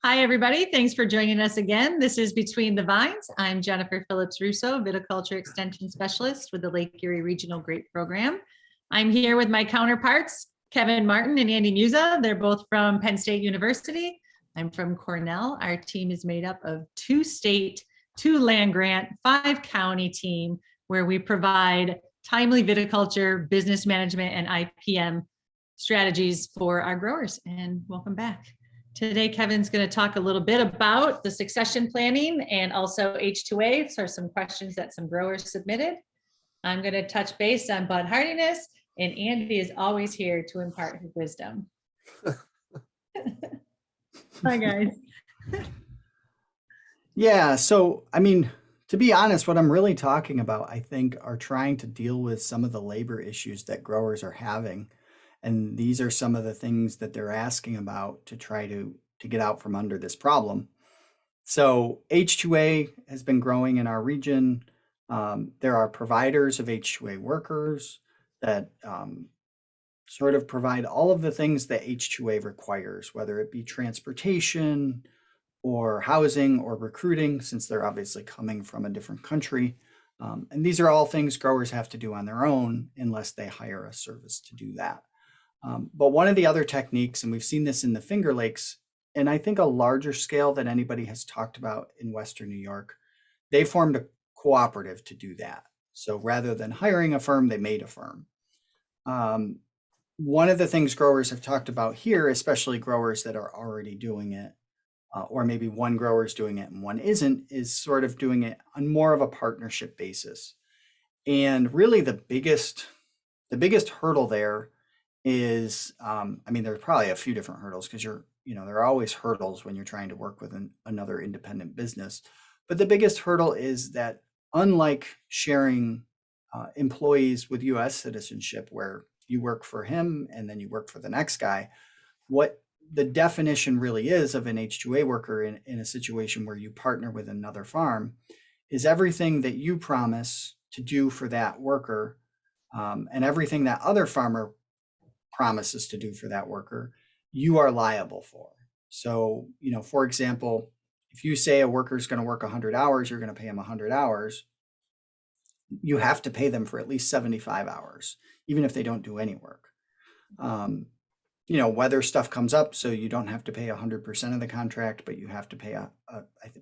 Hi, everybody. Thanks for joining us again. This is Between the Vines. I'm Jennifer Phillips Russo, Viticulture Extension Specialist with the Lake Erie Regional Grape Program. I'm here with my counterparts, Kevin Martin and Andy Musa. They're both from Penn State University. I'm from Cornell. Our team is made up of 2 state, 2 land grant, 5 county team, where we provide timely viticulture, business management, and IPM strategies for our growers. And welcome back. Today, Kevin's going to talk a little bit about the succession planning and also H2A. So some questions that some growers submitted. I'm going to touch base on bud hardiness, and Andy is always here to impart his wisdom. Hi, guys. Yeah, so I mean, to be honest, what I'm really talking about, I think, are trying to deal with some of the labor issues that growers are having. And these are some of the things that they're asking about to try to get out from under this problem. So H2A has been growing in our region. There are providers of H2A workers that sort of provide all of the things that H2A requires, whether it be transportation or housing or recruiting, since they're obviously coming from a different country. And these are all things growers have to do on their own unless they hire a service to do that. But one of the other techniques, and we've seen this in the Finger Lakes, and I think a larger scale that anybody has talked about in Western New York, they formed a cooperative to do that. So rather than hiring a firm, they made a firm. One of the things growers have talked about here, especially growers that are already doing it, or maybe one grower is doing it and one isn't, is sort of doing it on more of a partnership basis. And really the biggest hurdle there is, I mean, there's probably a few different hurdles because there are always hurdles when you're trying to work with another independent business. But the biggest hurdle is that unlike sharing employees with US citizenship, where you work for him and then you work for the next guy, what the definition really is of an H2A worker in a situation where you partner with another farm is everything that you promise to do for that worker and everything that other farmer promises to do for that worker, you are liable for. So, for example, if you say a worker is going to work 100 hours, you're going to pay them 100 hours. You have to pay them for at least 75 hours, even if they don't do any work. Weather stuff comes up, so you don't have to pay 100% of the contract, but you have to pay I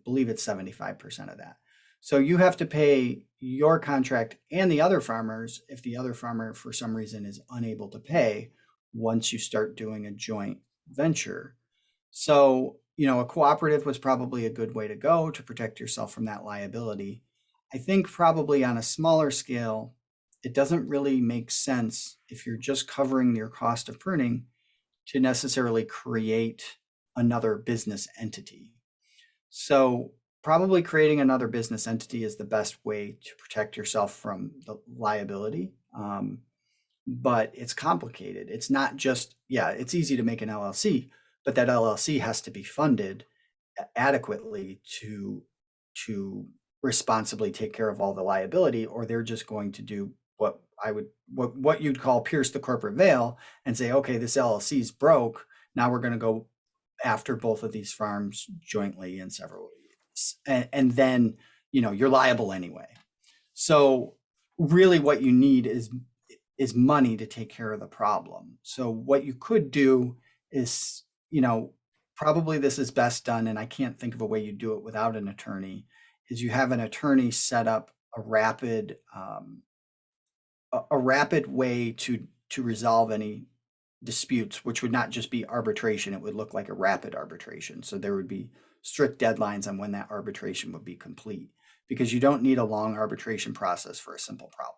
believe it's 75% of that. So you have to pay your contract and the other farmers if the other farmer for some reason is unable to pay once you start doing a joint venture. So, a cooperative was probably a good way to go to protect yourself from that liability. I think probably on a smaller scale, it doesn't really make sense if you're just covering your cost of pruning to necessarily create another business entity. So probably creating another business entity is the best way to protect yourself from the liability. But it's complicated. It's not just, it's easy to make an LLC, but that LLC has to be funded adequately to responsibly take care of all the liability, or they're just going to do what you'd call pierce the corporate veil and say, okay, this LLC is broke. Now we're going to go after both of these farms jointly in several ways. And then, you're liable anyway. So really what you need is money to take care of the problem. So what you could do is, probably this is best done, and I can't think of a way you do it without an attorney, is you have an attorney set up a rapid way to resolve any disputes, which would not just be arbitration. It would look like a rapid arbitration. So there would be strict deadlines on when that arbitration would be complete, because you don't need a long arbitration process for a simple problem.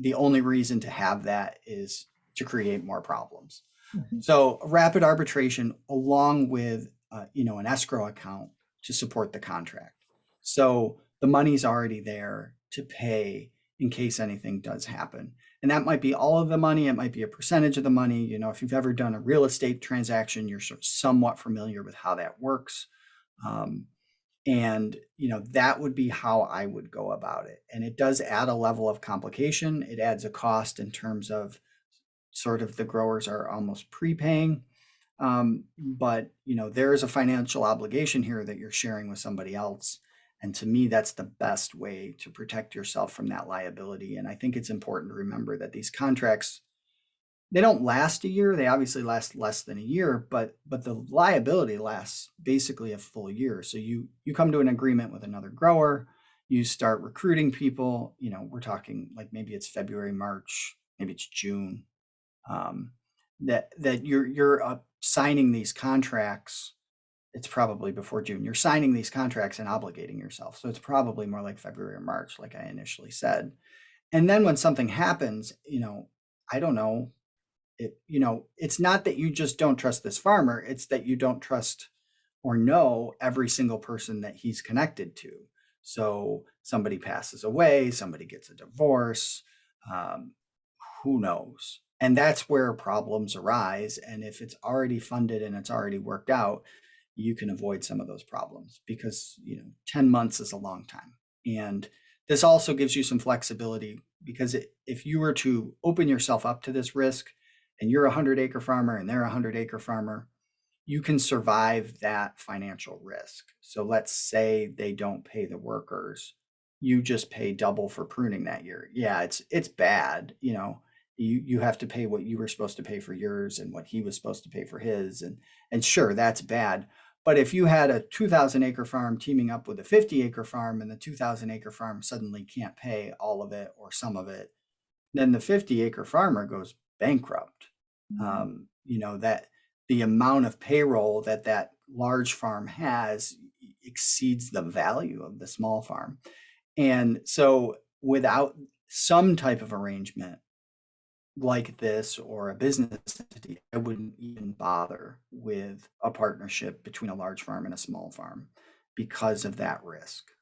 The only reason to have that is to create more problems. Mm-hmm. So rapid arbitration along with an escrow account to support the contract. So the money's already there to pay in case anything does happen. And that might be all of the money. It might be a percentage of the money. If you've ever done a real estate transaction, you're somewhat familiar with how that works. And that would be how I would go about it. And it does add a level of complication. It adds a cost in terms of sort of the growers are almost prepaying. But there is a financial obligation here that you're sharing with somebody else. And to me, that's the best way to protect yourself from that liability. And I think it's important to remember that these contracts, they don't last a year. They obviously last less than a year, but the liability lasts basically a full year. So you come to an agreement with another grower, you start recruiting people. We're talking like maybe it's February, March, maybe it's June. That you're signing these contracts. It's probably before June. You're signing these contracts and obligating yourself. So it's probably more like February or March, like I initially said. And then when something happens, I don't know. It's not that you just don't trust this farmer. It's that you don't trust or know every single person that he's connected to. So somebody passes away, somebody gets a divorce, who knows? And that's where problems arise. And if it's already funded and it's already worked out, you can avoid some of those problems because 10 months is a long time. And this also gives you some flexibility because if you were to open yourself up to this risk and you're a 100-acre farmer and they're a 100-acre farmer, you can survive that financial risk. So let's say they don't pay the workers, you just pay double for pruning that year. Yeah, it's bad. You have to pay what you were supposed to pay for yours and what he was supposed to pay for his, and sure, that's bad. But if you had a 2,000-acre farm teaming up with a 50-acre farm and the 2,000-acre farm suddenly can't pay all of it or some of it, then the 50-acre farmer goes bankrupt. That the amount of payroll that large farm has exceeds the value of the small farm. And so without some type of arrangement like this or a business entity, I wouldn't even bother with a partnership between a large farm and a small farm because of that risk.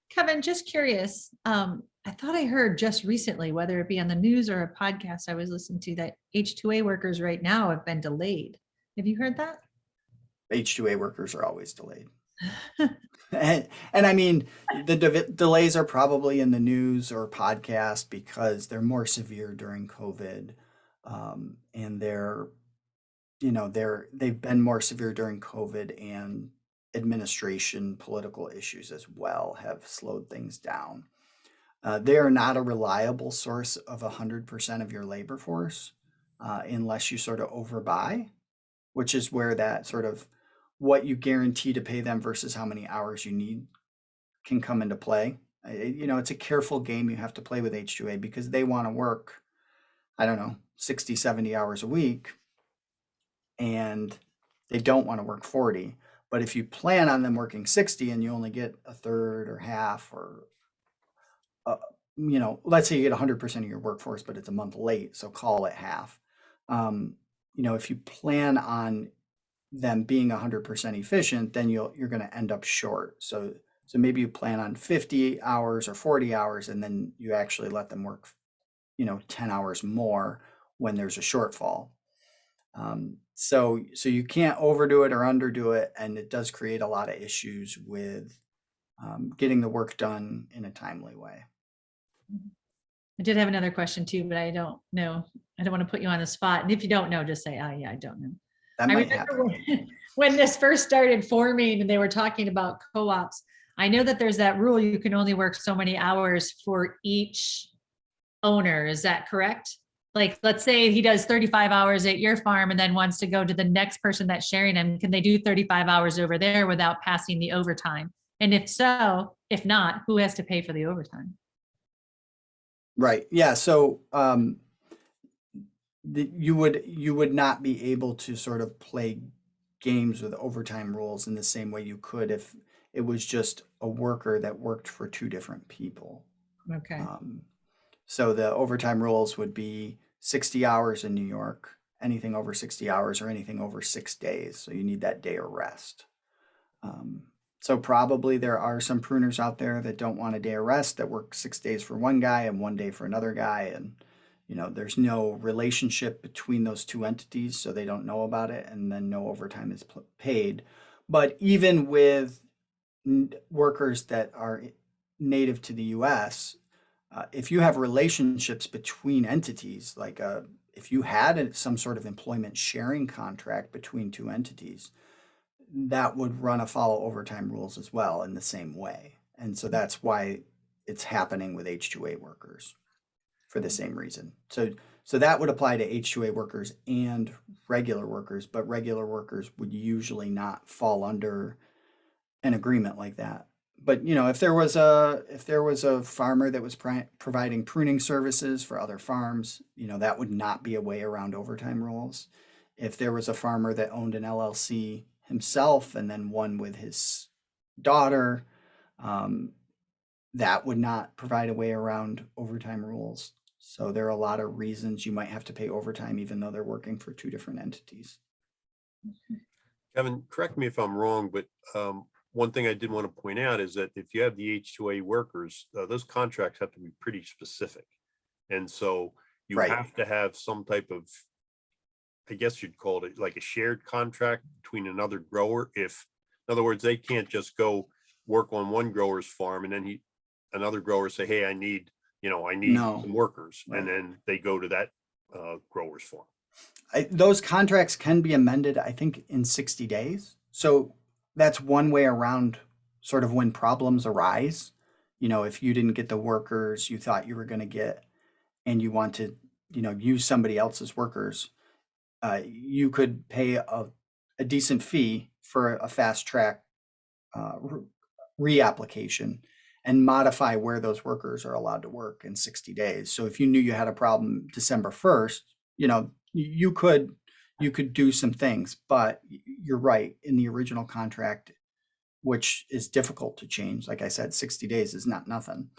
Kevin, just curious. I thought I heard just recently, whether it be on the news or a podcast I was listening to, that H-2A workers right now have been delayed. Have you heard that? H-2A workers are always delayed. And I mean, the delays are probably in the news or podcast because they're more severe during COVID, and they've been more severe during COVID, and administration, political issues as well have slowed things down. They are not a reliable source of 100% of your labor force unless you sort of overbuy, which is where that sort of what you guarantee to pay them versus how many hours you need can come into play. It's a careful game you have to play with H-2A because they want to work, I don't know, 60, 70 hours a week, and they don't want to work 40. But if you plan on them working 60 and you only get a third or half or, let's say you get 100% of your workforce, but it's a month late, so call it half. If you plan on them being 100% efficient, then you're going to end up short. So maybe you plan on 50 hours or 40 hours, and then you actually let them work, 10 hours more when there's a shortfall. So you can't overdo it or underdo it, and it does create a lot of issues with getting the work done in a timely way. I did have another question too, but I don't know. I don't want to put you on the spot. And if you don't know, just say, "Oh yeah, I don't know." That I might remember happen. when this first started forming and they were talking about co-ops. I know that there's that rule you can only work so many hours for each owner. Is that correct? Like, let's say he does 35 hours at your farm and then wants to go to the next person that's sharing him. Can they do 35 hours over there without passing the overtime? And if so, if not, who has to pay for the overtime? Right. Yeah. So you would not be able to sort of play games with overtime rules in the same way you could if it was just a worker that worked for two different people. Okay. So the overtime rules would be 60 hours in New York, anything over 60 hours or anything over 6 days. So you need that day of rest. So probably there are some pruners out there that don't want a day of rest, that work 6 days for one guy and 1 day for another guy. And, there's no relationship between those two entities, so they don't know about it, and then no overtime is paid. But even with workers that are native to the US, if you have relationships between entities, like a if you had some sort of employment sharing contract between two entities, that would run afoul of overtime rules as well in the same way. And so that's why it's happening with H-2A workers for the same reason. So that would apply to H-2A workers and regular workers, but regular workers would usually not fall under an agreement like that. But if there was a farmer that was providing pruning services for other farms, that would not be a way around overtime rules. If there was a farmer that owned an LLC himself and then one with his daughter, that would not provide a way around overtime rules. So there are a lot of reasons you might have to pay overtime even though they're working for two different entities. Kevin, correct me if I'm wrong, but one thing I did want to point out is that if you have the H-2A workers, those contracts have to be pretty specific. And so you Right. have to have some type of, I guess you'd call it like a shared contract between another grower. If, in other words, they can't just go work on one grower's farm and then another grower say, hey, I need No. some workers. Right. And then they go to that grower's farm. Those contracts can be amended, I think, in 60 days. So that's one way around sort of when problems arise. If you didn't get the workers you thought you were going to get and you want to, use somebody else's workers, you could pay a decent fee for a fast track reapplication and modify where those workers are allowed to work in 60 days. So if you knew you had a problem December 1st, you could do some things, but you're right, in the original contract, which is difficult to change. Like I said, 60 days is not nothing.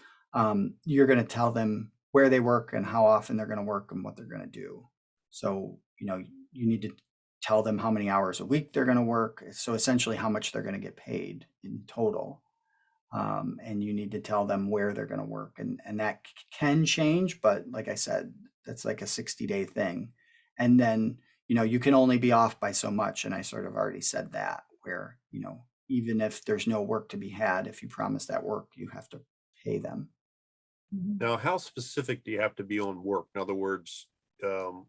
You're going to tell them where they work and how often they're going to work and what they're going to do. So, you need to tell them how many hours a week they're going to work. So essentially how much they're going to get paid in total. And you need to tell them where they're going to work. And that can change, but like I said, that's like a 60-day thing. And then, you can only be off by so much. And I sort of already said that, where, even if there's no work to be had, if you promise that work, you have to pay them. Now, how specific do you have to be on work? In other words, does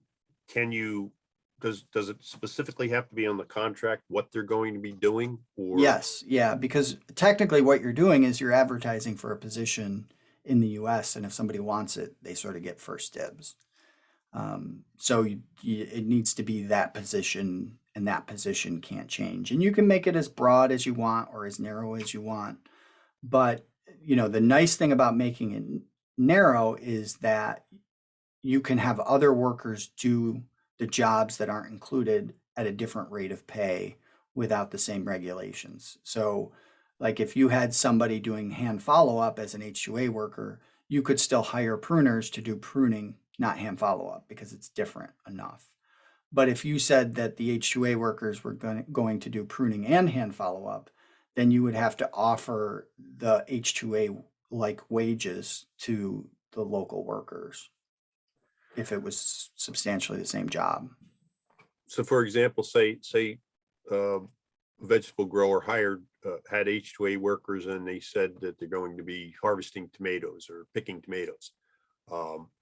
it specifically have to be on the contract what they're going to be doing? Or Yes, yeah, because technically what you're doing is you're advertising for a position in the US, and if somebody wants it, they sort of get first dibs. So it needs to be that position, and that position can't change. And you can make it as broad as you want or as narrow as you want. But, the nice thing about making it narrow is that you can have other workers do the jobs that aren't included at a different rate of pay without the same regulations. So like if you had somebody doing hand follow-up as an H-2A worker, you could still hire pruners to do pruning, not hand follow-up, because it's different enough. But if you said that the H-2A workers were going to do pruning and hand follow-up, then you would have to offer the H-2A like wages to the local workers if it was substantially the same job. so, for example, say a vegetable grower had H-2A workers, and they said that they're going to be harvesting tomatoes or picking tomatoes,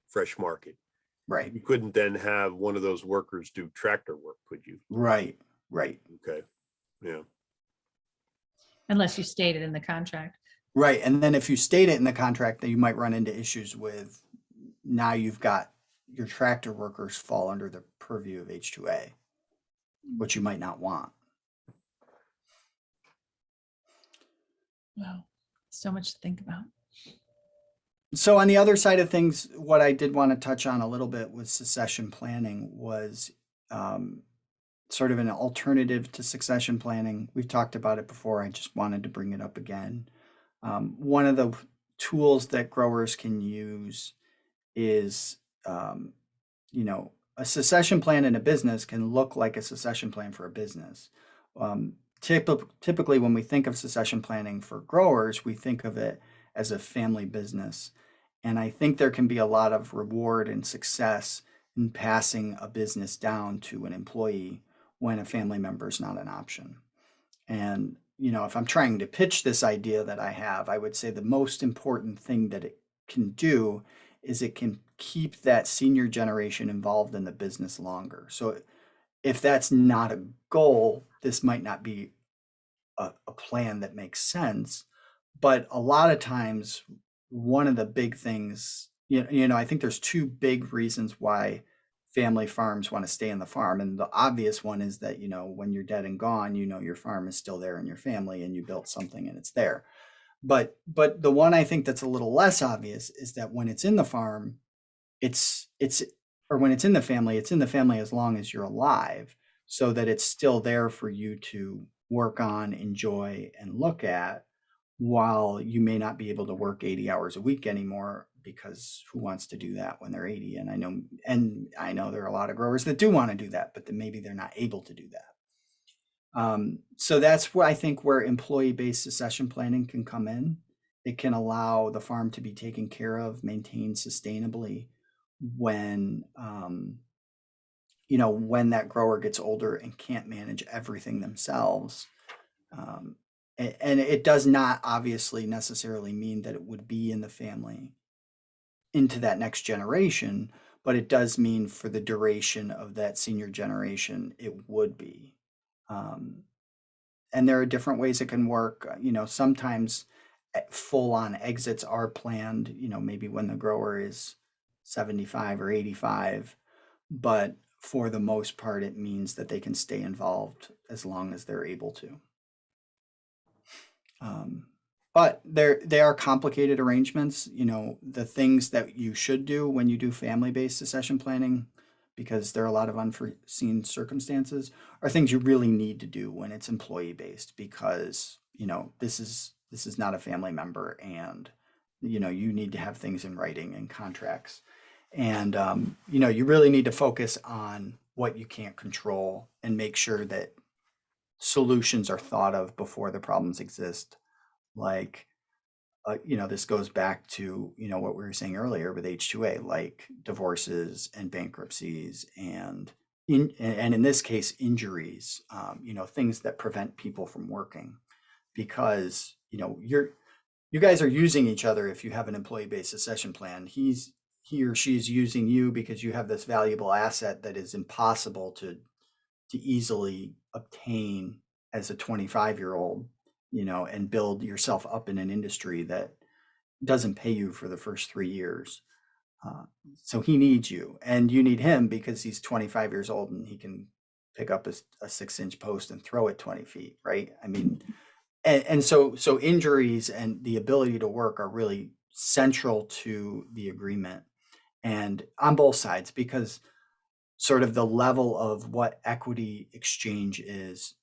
fresh market. Right. You couldn't then have one of those workers do tractor work, could you? Right. Okay. Yeah. Unless you state it in the contract. Right. And then if you state it in the contract, then you might run into issues with, now you've got your tractor workers fall under the purview of H-2A, which you might not want. Wow. So much to think about. So on the other side of things, what I did want to touch on a little bit with succession planning was sort of an alternative to succession planning. We've talked about it before. I just wanted to bring it up again. One of the tools that growers can use is, a succession plan in a business can look like a succession plan for a business. Typically, when we think of succession planning for growers, we think of it as a family business. And I think there can be a lot of reward and success in passing a business down to an employee when a family member is not an option. And, if I'm trying to pitch this idea that I have, I would say the most important thing that it can do is it can keep that senior generation involved in the business longer. So if that's not a goal, this might not be a plan that makes sense. But a lot of times, one of the big things, I think there's two big reasons why family farms want to stay in the farm. And the obvious one is that, when you're dead and gone, your farm is still there in your family and you built something and it's there. But the one I think that's a little less obvious is that when it's in the farm, it's or when it's in the family, it's in the family as long as you're alive, so that it's still there for you to work on, enjoy, and look at, while you may not be able to work 80 hours a week anymore, because who wants to do that when they're 80? And I know there are a lot of growers that do want to do that, but then maybe they're not able to do that. So that's where I think where employee-based succession planning can come in. It can allow the farm to be taken care of, maintained sustainably when when that grower gets older and can't manage everything themselves. And it does not obviously necessarily mean that it would be in the family into that next generation, but it does mean for the duration of that senior generation, it would be. And there are different ways it can work. Sometimes full-on exits are planned, maybe when the grower is 75 or 85, but for the most part, it means that they can stay involved as long as they're able to. But they are complicated arrangements. The things that you should do when you do family-based succession planning, because there are a lot of unforeseen circumstances, are things you really need to do when it's employee-based, because this is not a family member, and you need to have things in writing and contracts, and you really need to focus on what you can't control and make sure that solutions are thought of before the problems exist. Like, this goes back to, what we were saying earlier with H2A, like divorces and bankruptcies and in this case, injuries, things that prevent people from working, because, you guys are using each other. If you have an employee-based succession plan, he or she's using you because you have this valuable asset that is impossible to easily obtain as a 25-year-old, and build yourself up in an industry that doesn't pay you for the first 3 years. So he needs you, and you need him because he's 25 years old and he can pick up a 6-inch post and throw it 20 feet, right? I mean, and so injuries and the ability to work are really central to the agreement, and on both sides, because sort of the level of what equity exchange is,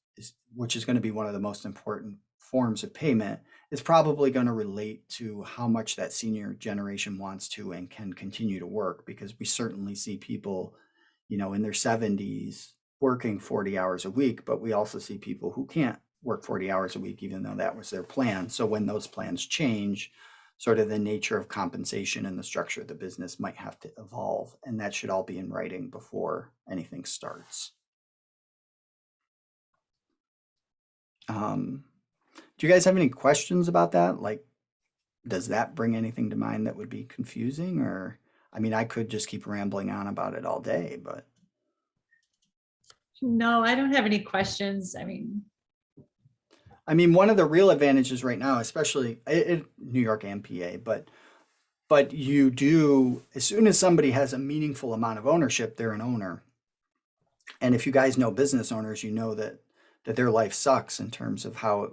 which is going to be one of the most important forms of payment, is probably going to relate to how much that senior generation wants to and can continue to work, because we certainly see people, in their 70s working 40 hours a week, but we also see people who can't work 40 hours a week, even though that was their plan. So when those plans change, sort of the nature of compensation and the structure of the business might have to evolve, and that should all be in writing before anything starts. Do you guys have any questions about that? Like, does that bring anything to mind that would be confusing? Or, I mean, I could just keep rambling on about it all day, but. No, I don't have any questions. I mean, one of the real advantages right now, especially in New York and PA, but you do, as soon as somebody has a meaningful amount of ownership, they're an owner. And if you guys know business owners, you know that their life sucks in terms of how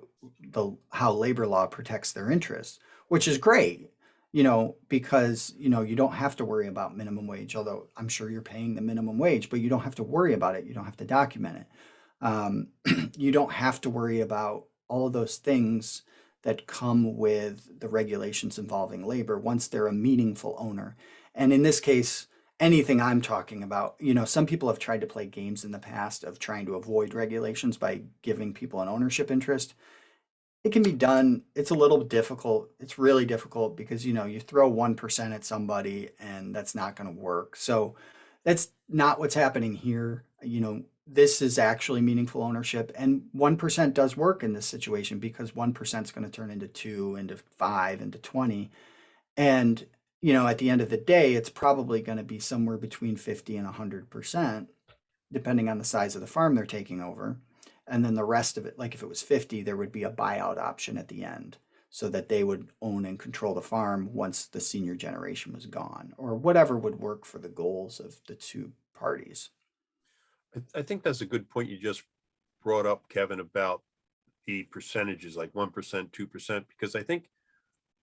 labor law protects their interests, which is great, because, you don't have to worry about minimum wage, although I'm sure you're paying the minimum wage, but you don't have to worry about it. You don't have to document it. You don't have to worry about all of those things that come with the regulations involving labor once they're a meaningful owner. And in this case, anything I'm talking about, some people have tried to play games in the past of trying to avoid regulations by giving people an ownership interest. It can be done. It's a little difficult. It's really difficult because, you throw 1% at somebody and that's not going to work. So that's not what's happening here. This is actually meaningful ownership, and 1% does work in this situation, because 1% is going to turn into 2, into 5, into 20. And, at the end of the day, it's probably going to be somewhere between 50 and 100%, depending on the size of the farm they're taking over. And then the rest of it, like if it was 50, there would be a buyout option at the end so that they would own and control the farm once the senior generation was gone, or whatever would work for the goals of the two parties. I think that's a good point you just brought up, Kevin, about the percentages, like 1%, 2%, because I think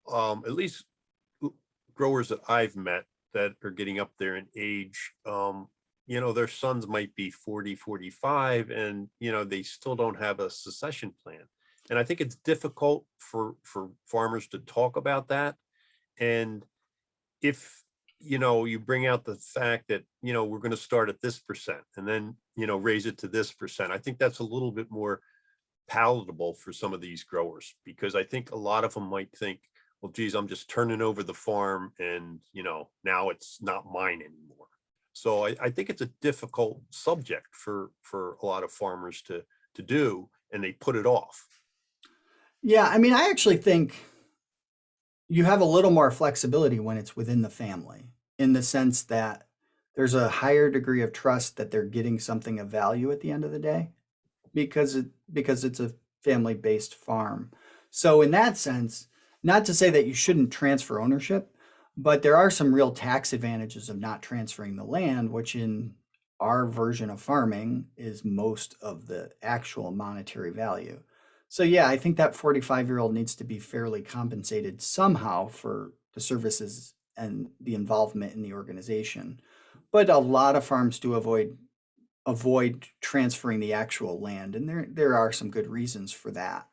at least growers that I've met that are getting up there in age, their sons might be 40, 45, and, they still don't have a succession plan. And I think it's difficult for farmers to talk about that. And if, you bring out the fact that, we're going to start at this percent and then, raise it to this percent, I think that's a little bit more palatable for some of these growers, because I think a lot of them might think, well, geez, I'm just turning over the farm and, now it's not mine anymore. So I think it's a difficult subject for a lot of farmers to do, and they put it off. Yeah, I mean, I actually think you have a little more flexibility when it's within the family, in the sense that there's a higher degree of trust that they're getting something of value at the end of the day, because it's a family-based farm. So in that sense, not to say that you shouldn't transfer ownership, but there are some real tax advantages of not transferring the land, which in our version of farming is most of the actual monetary value. So yeah, I think that 45-year-old needs to be fairly compensated somehow for the services and the involvement in the organization. But a lot of farms do avoid transferring the actual land, and there are some good reasons for that.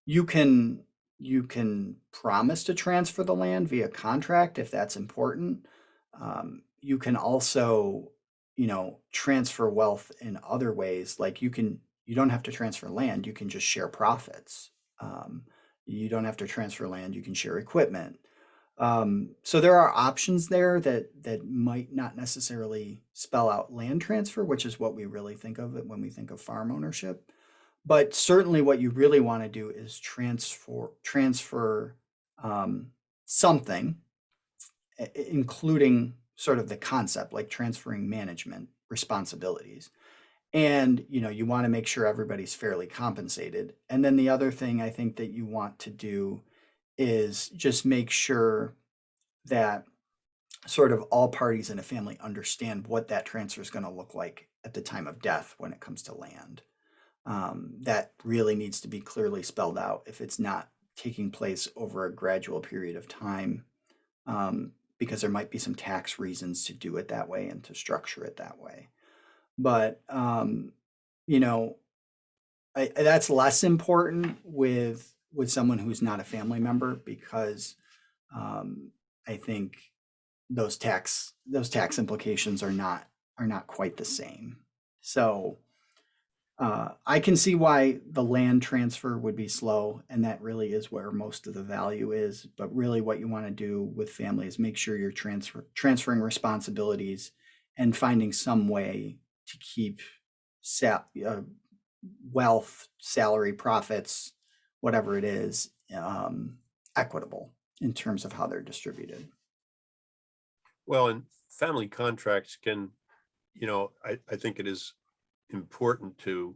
You can promise to transfer the land via contract if that's important. You can also, transfer wealth in other ways. Like you don't have to transfer land, you can just share profits. You don't have to transfer land, you can share equipment. So there are options there that might not necessarily spell out land transfer, which is what we really think of it when we think of farm ownership. But certainly what you really want to do is transfer something, including sort of the concept, like transferring management responsibilities. And, you want to make sure everybody's fairly compensated. And then the other thing I think that you want to do is just make sure that sort of all parties in a family understand what that transfer is going to look like at the time of death when it comes to land. That really needs to be clearly spelled out if it's not taking place over a gradual period of time, because there might be some tax reasons to do it that way and to structure it that way. But, that's less important with someone who's not a family member, because I think those tax implications are not quite the same. So I can see why the land transfer would be slow, and that really is where most of the value is. But really what you want to do with family is make sure you're transferring responsibilities and finding some way to keep wealth, salary, profits, whatever it is, equitable in terms of how they're distributed. Well, and family contracts can, I think it is important to,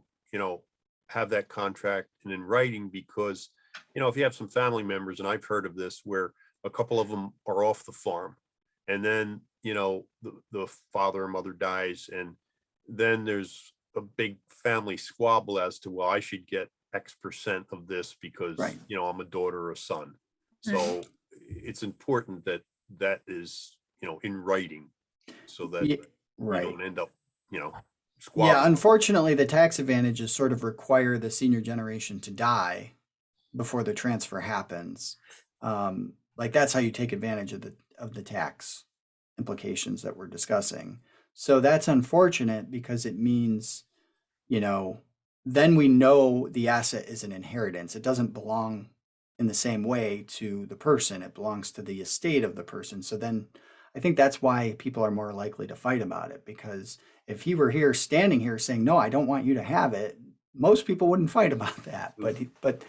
have that contract and in writing, because, if you have some family members, and I've heard of this, where a couple of them are off the farm, and then, the father or mother dies, and then there's a big family squabble as to, well, I should get X% of this because, Right. I'm a daughter or a son. So it's important that is, in writing, so that Yeah, you right. don't end up, squabbling. Yeah, unfortunately, the tax advantages sort of require the senior generation to die before the transfer happens. Like that's how you take advantage of the tax implications that we're discussing. So that's unfortunate, because it means, then we know the asset is an inheritance. It doesn't belong in the same way to the person. It belongs to the estate of the person. So then I think that's why people are more likely to fight about it, because if he were standing here saying, no, I don't want you to have it, most people wouldn't fight about that. But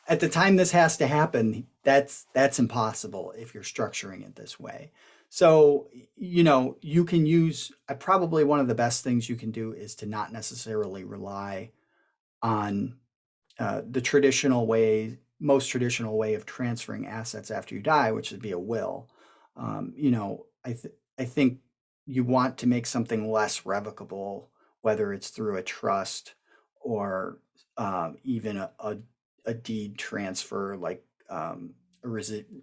at the time this has to happen, that's impossible if you're structuring it this way. So, you can use, probably one of the best things you can do is to not necessarily rely on the most traditional way of transferring assets after you die, which would be a will. I think you want to make something less revocable, whether it's through a trust or even a deed transfer, like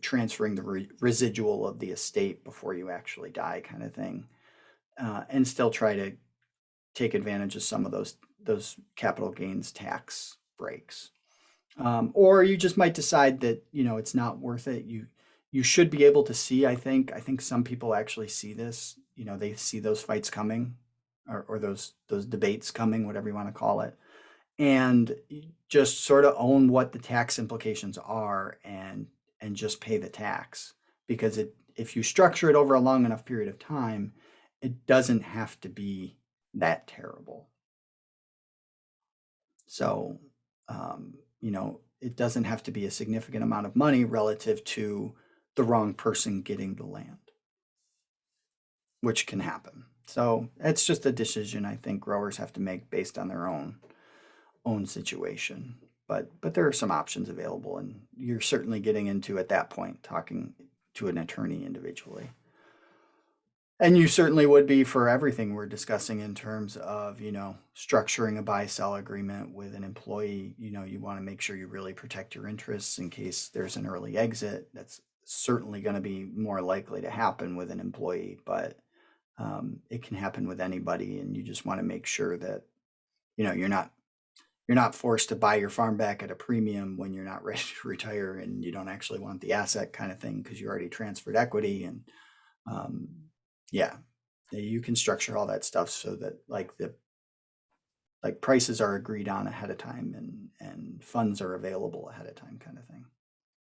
transferring the residual of the estate before you actually die, kind of thing, and still try to take advantage of some of those capital gains tax breaks. Or you just might decide that it's not worth it. You should be able to see. I think some people actually see this. They see those fights coming, or those debates coming, whatever you want to call it, and just sort of own what the tax implications are, and just pay the tax, because if you structure it over a long enough period of time, it doesn't have to be that terrible. So, it doesn't have to be a significant amount of money relative to the wrong person getting the land, which can happen. So it's just a decision I think growers have to make based on their own situation. But there are some options available, and you're certainly getting into, at that point, talking to an attorney individually. And you certainly would be for everything we're discussing in terms of, structuring a buy-sell agreement with an employee. You want to make sure you really protect your interests in case there's an early exit. That's certainly going to be more likely to happen with an employee, but it can happen with anybody. And you just want to make sure that, you're not forced to buy your farm back at a premium when you're not ready to retire and you don't actually want the asset, kind of thing, because you already transferred equity. And yeah, you can structure all that stuff so that prices are agreed on ahead of time, and funds are available ahead of time, kind of thing.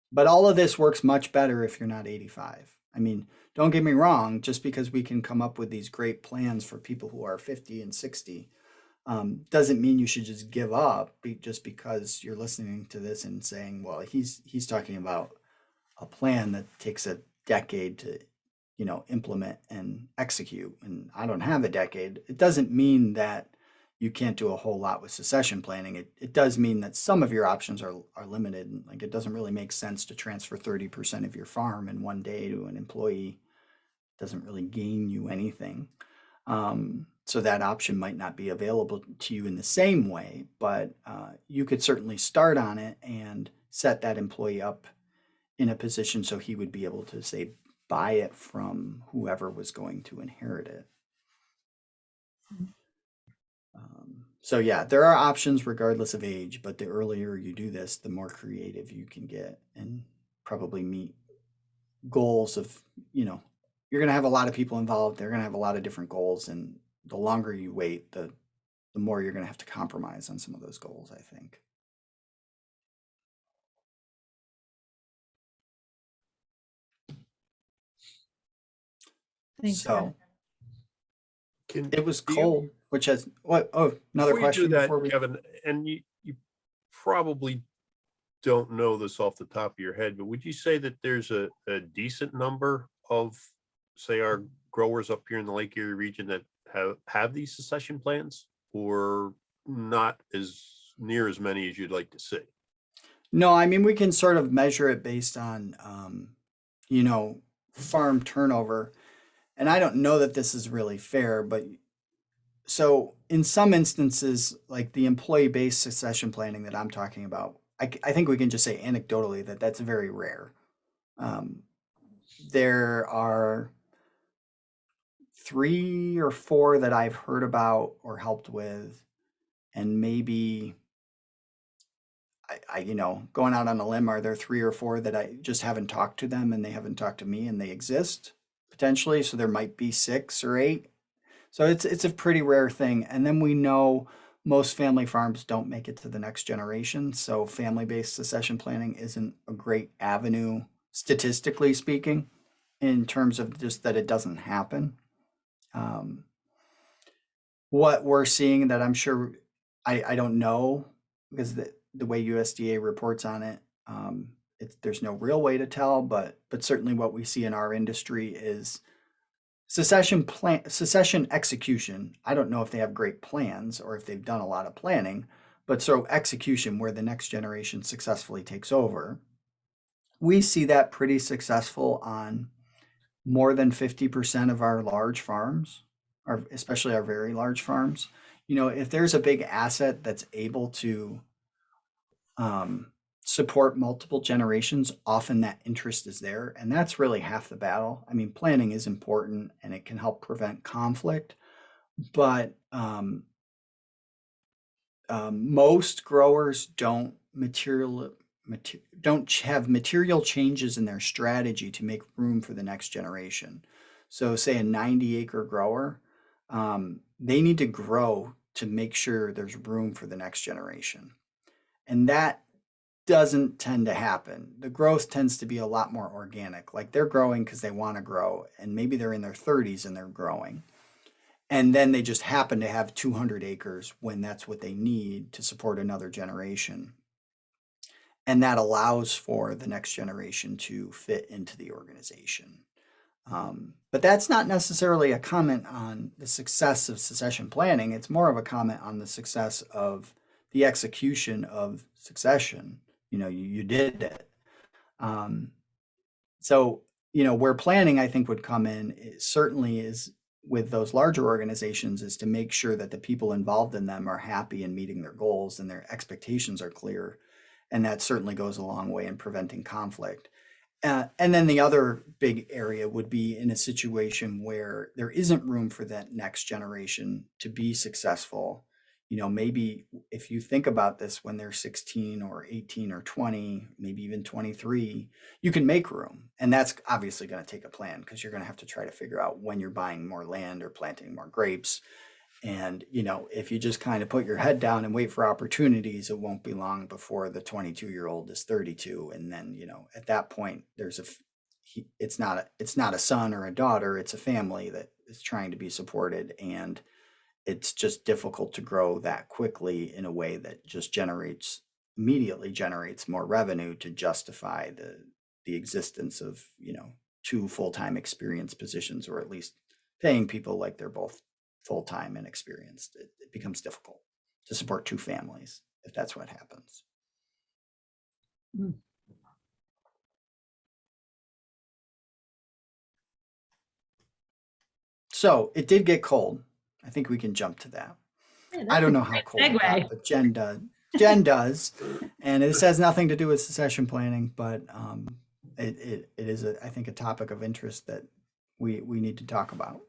But all of this works much better if you're not 85. I mean, don't get me wrong, just because we can come up with these great plans for people who are 50 and 60, doesn't mean you should just give up just because you're listening to this and saying, well, he's talking about a plan that takes a decade to implement and execute, and I don't have a decade. It doesn't mean that you can't do a whole lot with succession planning. It does mean that some of your options are limited. Like, it doesn't really make sense to transfer 30% of your farm in one day to an employee. It doesn't really gain you anything. So that option might not be available to you in the same way, but you could certainly start on it and set that employee up in a position so he would be able to, say, buy it from whoever was going to inherit it. So yeah, there are options regardless of age, but the earlier you do this, the more creative you can get, and probably meet goals of, you're going to have a lot of people involved. They're going to have a lot of different goals, and the longer you wait, the more you're going to have to compromise on some of those goals, I think. Thanks, So Can, it was do you- cold, which has what? Oh, another Before you do question that, before we. Kevin, and you probably don't know this off the top of your head, but would you say that there's a decent number of, say, our growers up here in the Lake Erie region that have these succession plans, or not as near as many as you'd like to see? No, I mean, we can sort of measure it based on, farm turnover. And I don't know that this is really fair, but so in some instances, like the employee-based succession planning that I'm talking about, I think we can just say anecdotally that that's very rare. There are 3 or 4 that I've heard about or helped with, and maybe going out on a limb, are there 3 or 4 that I just haven't talked to them and they haven't talked to me, and they exist potentially. So there might be 6 or 8. So it's a pretty rare thing. And then we know most family farms don't make it to the next generation. So family-based succession planning isn't a great avenue, statistically speaking, in terms of just that it doesn't happen. What we're seeing that I'm sure, I don't know, because the way USDA reports on it, There's no real way to tell, but certainly what we see in our industry is succession execution. I don't know if they have great plans or if they've done a lot of planning, but so execution where the next generation successfully takes over. We see that pretty successful on more than 50% of our large farms, or especially our very large farms. You know, if there's a big asset that's able to support multiple generations, often that interest is there. And that's really half the battle. I mean, planning is important and it can help prevent conflict, but most growers don't have material changes in their strategy to make room for the next generation. So say a 90-acre grower, they need to grow to make sure there's room for the next generation. And that doesn't tend to happen. The growth tends to be a lot more organic. Like they're growing because they want to grow, and maybe they're in their 30s and they're growing. And then they just happen to have 200 acres when that's what they need to support another generation. And that allows for the next generation to fit into the organization. But that's not necessarily a comment on the success of succession planning. It's more of a comment on the success of the execution of succession. You know, you did it. So, you know, where planning I think would come in certainly is with those larger organizations is to make sure that the people involved in them are happy and meeting their goals and their expectations are clear. And that certainly goes a long way in preventing conflict. And then the other big area would be in a situation where there isn't room for that next generation to be successful. You know, maybe if you think about this when they're 16 or 18 or 20, maybe even 23, you can make room. And that's obviously going to take a plan because you're going to have to try to figure out when you're buying more land or planting more grapes. And, you know, if you just kind of put your head down and wait for opportunities, it won't be long before the 22-year-old is 32. And then, you know, at that point, it's not a son or a daughter, it's a family that is trying to be supported. And it's just difficult to grow that quickly in a way that just immediately generates more revenue to justify the existence of, you know, 2 full-time experienced positions, or at least paying people like they're both full-time and experienced. It becomes difficult to support 2 families if that's what happens. So it did get cold. I think we can jump to that. Yeah, I don't know how cold it got, but Jen does. Jen does, and this has nothing to do with succession planning, but it is, I think, a topic of interest that we need to talk about.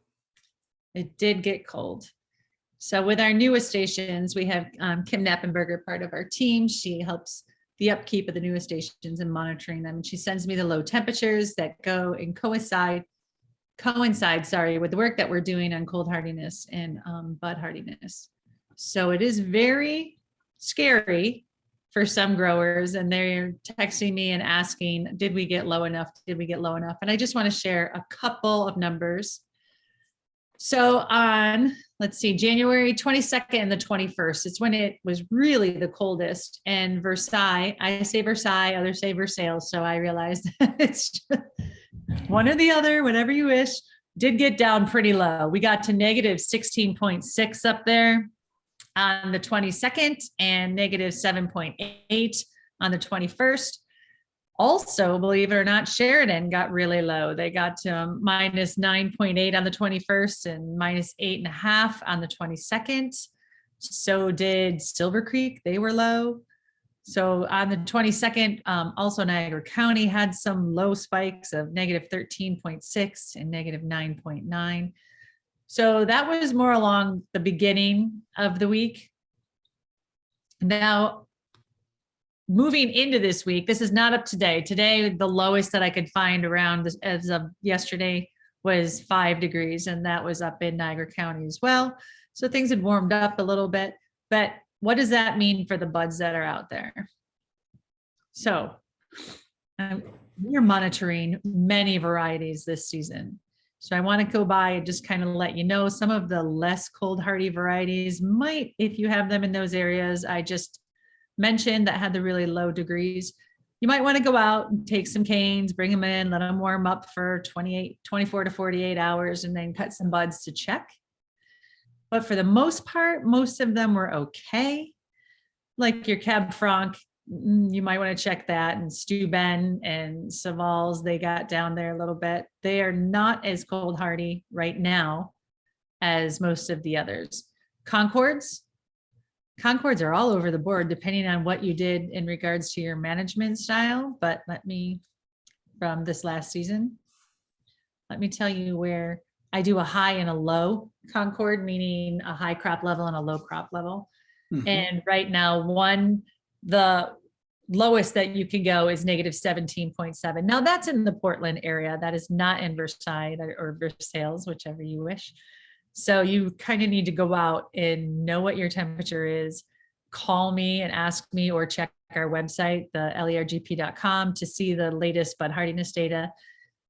It did get cold. So with our newest stations, we have Kim Knappenberger, part of our team. She helps the upkeep of the newest stations and monitoring them. And she sends me the low temperatures that go and coincide, with the work that we're doing on cold hardiness and bud hardiness. So it is very scary for some growers, and they're texting me and asking, did we get low enough? Did we get low enough? And I just want to share a couple of numbers. So on, let's see, January 22nd and the 21st, it's when it was really the coldest. And Versailles, I say Versailles, others say Versailles. So I realized it's just one or the other, whatever you wish, did get down pretty low. We got to negative 16.6 up there on the 22nd and negative 7.8 on the 21st. Also, believe it or not, Sheridan got really low. They got to minus 9.8 on the 21st and minus 8.5 on the 22nd. So did Silver Creek. They were low. So on the 22nd, also Niagara County had some low spikes of negative 13.6 and negative 9.9. So that was more along the beginning of the week. Now, moving into this week, this is not up today. Today, the lowest that I could find around this, as of yesterday, was 5 degrees, and that was up in Niagara County as well. So things had warmed up a little bit, but what does that mean for the buds that are out there? So we're monitoring many varieties this season. So I want to go by and just kind of let you know some of the less cold hardy varieties might, if you have them in those areas I just mentioned that had the really low degrees, you might want to go out and take some canes, bring them in, let them warm up for 24 to 48 hours, and then cut some buds to check. But for the most part, most of them were okay. Like your Cab Franc, you might want to check that, and Steuben and Savals, they got down there a little bit. They are not as cold hardy right now as most of the others. Concords are all over the board, depending on what you did in regards to your management style. But from this last season, let me tell you where I do a high and a low Concord, meaning a high crop level and a low crop level. Mhm. And right now, the lowest that you can go is -17.7. Now that's in the Portland area. That is not in Versailles or Versailles, whichever you wish. So you kind of need to go out and know what your temperature is. Call me and ask me, or check our website, the LERGP.com, to see the latest bud hardiness data.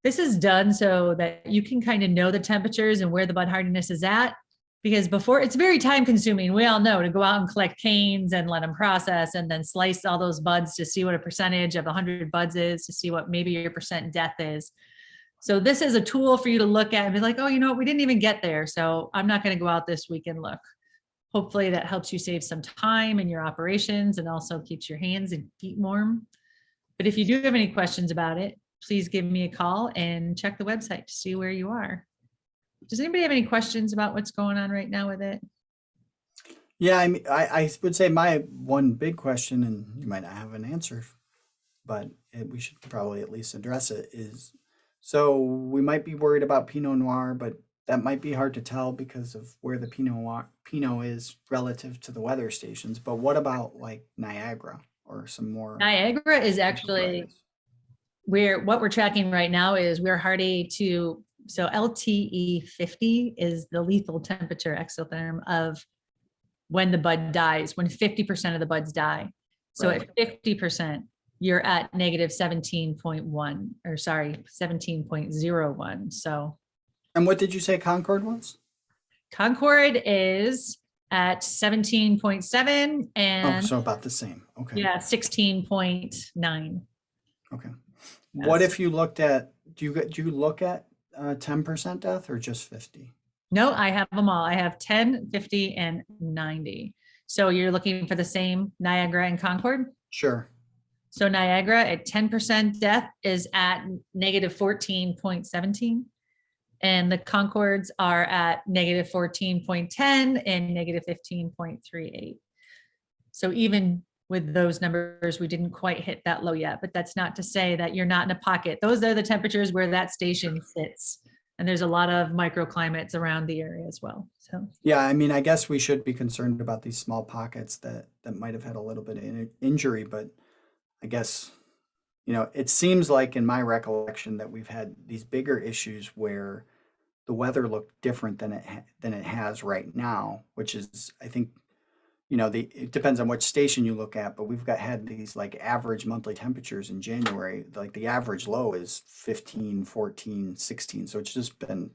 This is done so that you can kind of know the temperatures and where the bud hardiness is at, because before, it's very time consuming. We all know, to go out and collect canes and let them process and then slice all those buds to see what a percentage of 100 buds is, to see what maybe your percent death is. So this is a tool for you to look at and be like, oh, you know what, we didn't even get there, so I'm not going to go out this week and look. Hopefully that helps you save some time in your operations and also keeps your hands and feet warm. But if you do have any questions about it, please give me a call and check the website to see where you are. Does anybody have any questions about what's going on right now with it? Yeah, I mean, I would say my one big question, and you might not have an answer, but we should probably at least address it, is so we might be worried about Pinot Noir, but that might be hard to tell because of where the Pinot is relative to the weather stations. But what about like Niagara or some more? Niagara is actually what we're tracking right now is we're hardy to, so LTE 50 is the lethal temperature exotherm of when the bud dies, when 50% of the buds die. So Right. at 50%, you're at -17.1, or sorry, 17.01. So And what did you say Concord was? Concord is at 17.7 Oh, and so about the same. Okay. yeah, 16.9. Okay. What Yes. if you looked at, do you look at 10% death or just 50? No, I have them all. I have 10, 50, and 90. So you're looking for the same Niagara and Concord? Sure. So Niagara at 10% death is at -14.17. And the Concords are at -14.10 and -15.38. So even with those numbers, we didn't quite hit that low yet, but that's not to say that you're not in a pocket. Those are the temperatures where that station sits. And there's a lot of microclimates around the area as well. So Yeah, I mean, I guess we should be concerned about these small pockets that might have had a little bit of injury, but I guess, it seems like in my recollection that we've had these bigger issues where the weather looked different than it has right now, which is, I think, it depends on which station you look at, but we've had these like average monthly temperatures in January. Like the average low is 15, 14, 16. So it's just been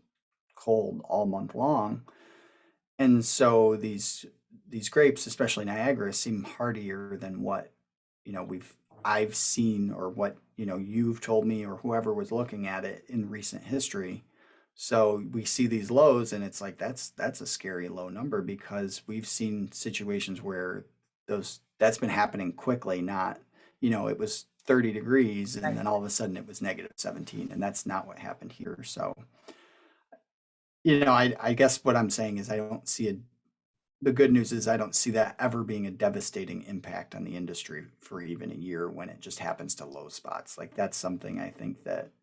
cold all month long. And so these grapes, especially Niagara, seem hardier than what, I've seen, or what, you've told me, or whoever was looking at it in recent history. So we see these lows and it's like, that's a scary low number, because we've seen situations where that's been happening quickly, not, it was 30 degrees and then all of a sudden it was -17, and that's not what happened here. So, I guess what I'm saying is the good news is I don't see that ever being a devastating impact on the industry for even a year when it just happens to low spots. Like that's something I think that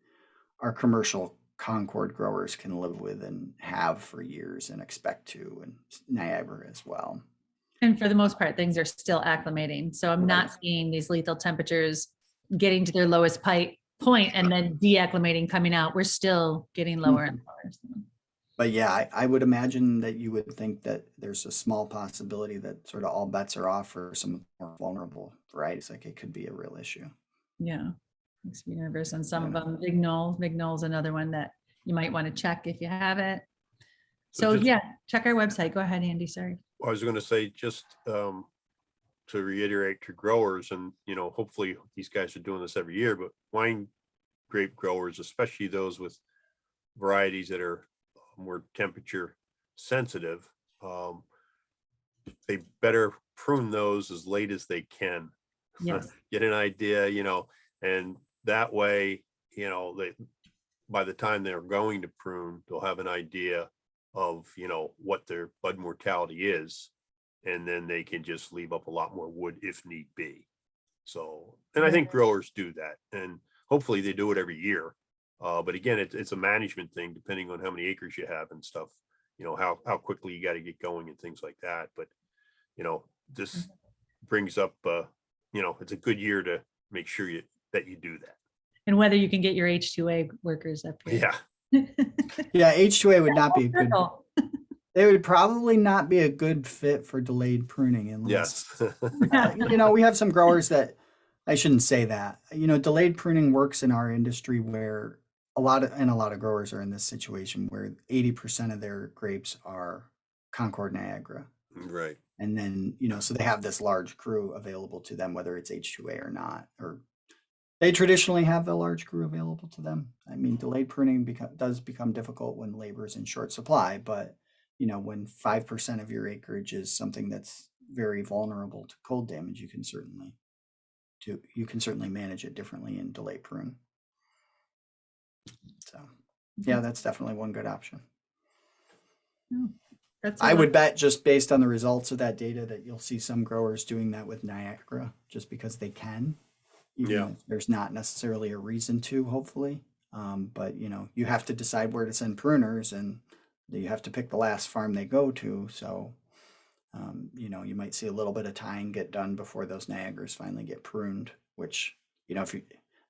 our commercial Concord growers can live with and have for years and expect to, and Niagara as well. and for the most part, things are still acclimating. So I'm not seeing these lethal temperatures getting to their lowest point and then deacclimating coming out. We're still getting lower and lower. So. But yeah, I would imagine that you would think that there's a small possibility that sort of all bets are off for some more vulnerable varieties. Like it could be a real issue. Yeah, makes me nervous on some of them. Vignol's another one that you might want to check if you have it. So just- yeah, check our website. Go ahead, Andy. Sorry. I was going to say, just to reiterate to growers, and hopefully these guys are doing this every year, but wine grape growers, especially those with varieties that are more temperature sensitive, they better prune those as late as they can. Yes. Get an idea, and that way, they, by the time they're going to prune, they'll have an idea of, what their bud mortality is. And then they can just leave up a lot more wood if need be. So, and I think growers do that, and hopefully they do it every year. But again, it's a management thing, depending on how many acres you have and stuff, how quickly you got to get going and things like that. But, this brings up, it's a good year to make sure that you do that. And whether you can get your H2A workers up here. Yeah. Yeah, H2A would not be a good, Circle. they would probably not be a good fit for delayed pruning unless, Yes. we have some growers that, I shouldn't say that, delayed pruning works in our industry where a lot of growers are in this situation where 80% of their grapes are Concord Niagara. Right. And then, so they have this large crew available to them, whether it's H2A or not, or they traditionally have the large crew available to them. I mean, delayed pruning does become difficult when labor is in short supply, but when 5% of your acreage is something that's very vulnerable to cold damage, you can certainly manage it differently in delay prune. So yeah, that's definitely one good option. I would bet, just based on the results of that data, that you'll see some growers doing that with Niagara just because they can, even if there's not necessarily a reason to, hopefully. But you have to decide where to send pruners, and you have to pick the last farm they go to. So you might see a little bit of tying get done before those Niagaras finally get pruned, which,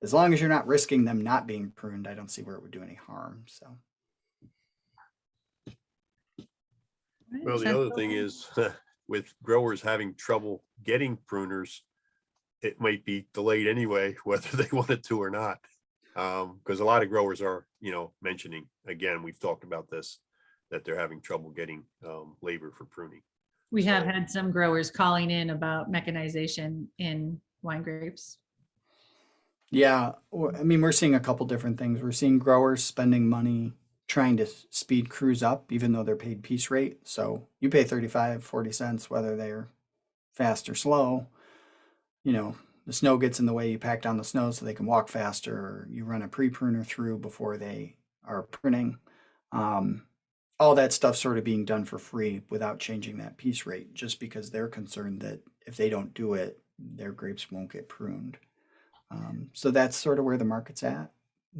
as long as you're not risking them not being pruned, I don't see where it would do any harm. So. Well, the other thing is with growers having trouble getting pruners, it might be delayed anyway, whether they wanted to or not. Because a lot of growers are, mentioning, again, we've talked about this, that they're having trouble getting labor for pruning. We have had some growers calling in about mechanization in wine grapes. Yeah, I mean, we're seeing a couple different things. We're seeing growers spending money trying to speed crews up, even though they're paid piece rate. So you pay 35, 40 cents, whether they're fast or slow. The snow gets in the way, you pack down the snow so they can walk faster, or you run a pre-pruner through before they are pruning. All that stuff sort of being done for free without changing that piece rate, just because they're concerned that if they don't do it, their grapes won't get pruned. So that's sort of where the market's at.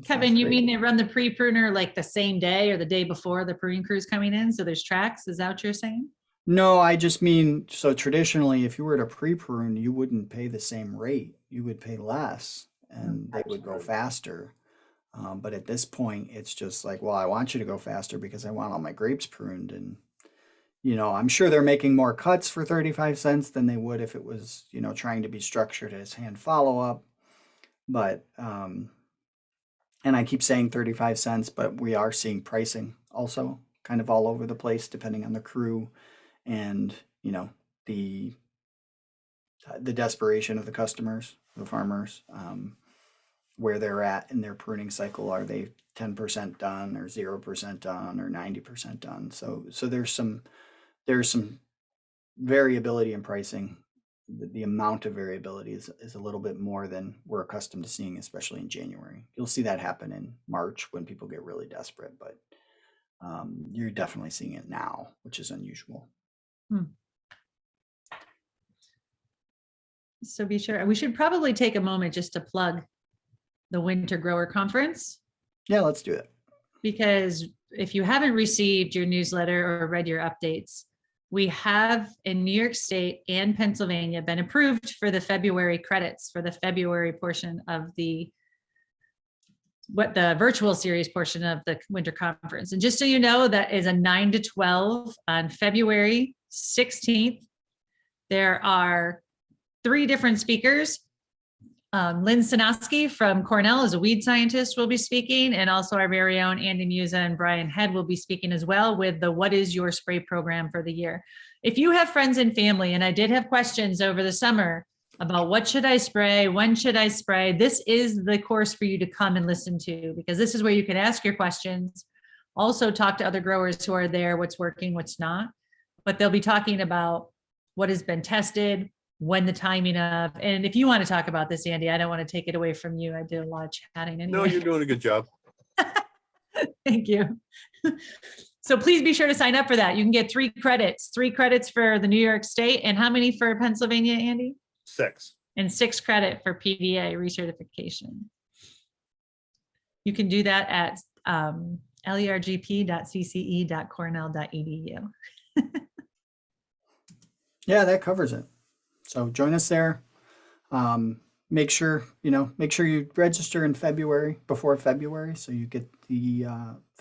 Kevin, you mean they run the pre-pruner like the same day or the day before the pruning crew's coming in? So there's tracks? Is that what you're saying? No, I just mean, so traditionally, if you were to pre-prune, you wouldn't pay the same rate. You would pay less and they would go faster. But at this point, it's just like, well, I want you to go faster because I want all my grapes pruned. And, I'm sure they're making more cuts for 35 cents than they would if it was, trying to be structured as hand follow-up. But, and I keep saying 35 cents, but we are seeing pricing also kind of all over the place, depending on the crew and, the desperation of the customers, the farmers, where they're at in their pruning cycle. Are they 10% done or 0% done or 90% done? So there's some variability in pricing. The amount of variability is a little bit more than we're accustomed to seeing, especially in January. You'll see that happen in March when people get really desperate, but you're definitely seeing it now, which is unusual. So we should probably take a moment just to plug the Winter Grower Conference. Yeah, let's do it. Because if you haven't received your newsletter or read your updates, we have in New York State and Pennsylvania been approved for the February credits for the February portion of the virtual series portion of the Winter Conference. And just so you know, that is a 9 to 12 on February 16th. There are 3 different speakers. Lynn Sinowski from Cornell is a weed scientist will be speaking, and also our very own Andy Musa and Brian Head will be speaking as well with the What is Your Spray program for the year. if you have friends and family, and I did have questions over the summer about what should I spray, when should I spray, this is the course for you to come and listen to, because this is where you can ask your questions. Also talk to other growers who are there, what's working, what's not. But they'll be talking about what has been tested, when the timing of, and if you want to talk about this, Andy, I don't want to take it away from you. I did a lot of chatting anyway. No, you're doing a good job. Thank you. So please be sure to sign up for that. You can get 3 credits for the New York State, and how many for Pennsylvania, Andy? 6. And 6 credit for PDA recertification. You can do that at lergp.cce.cornell.edu. Yeah, that covers it. So join us there. Make sure you register in February, before February, so you get the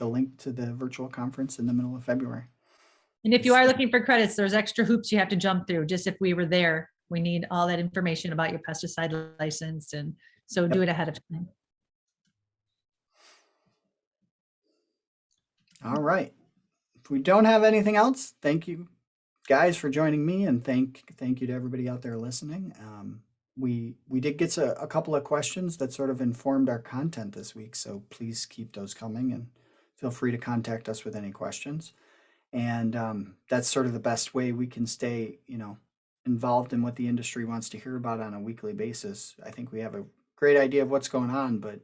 link to the virtual conference in the middle of February. And if you are looking for credits, there's extra hoops you have to jump through. Just if we were there, we need all that information about your pesticide license, and so do it ahead of time. All right. If we don't have anything else, thank you guys for joining me, and thank you to everybody out there listening. We did get a couple of questions that sort of informed our content this week, so please keep those coming and feel free to contact us with any questions. And that's sort of the best way we can stay, involved in what the industry wants to hear about on a weekly basis. I think we have a great idea of what's going on, but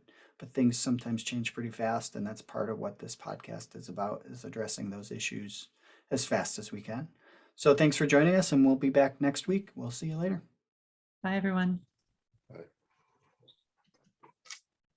things sometimes change pretty fast, and that's part of what this podcast is about, is addressing those issues as fast as we can. So thanks for joining us, and we'll be back next week. We'll see you later. Bye, everyone.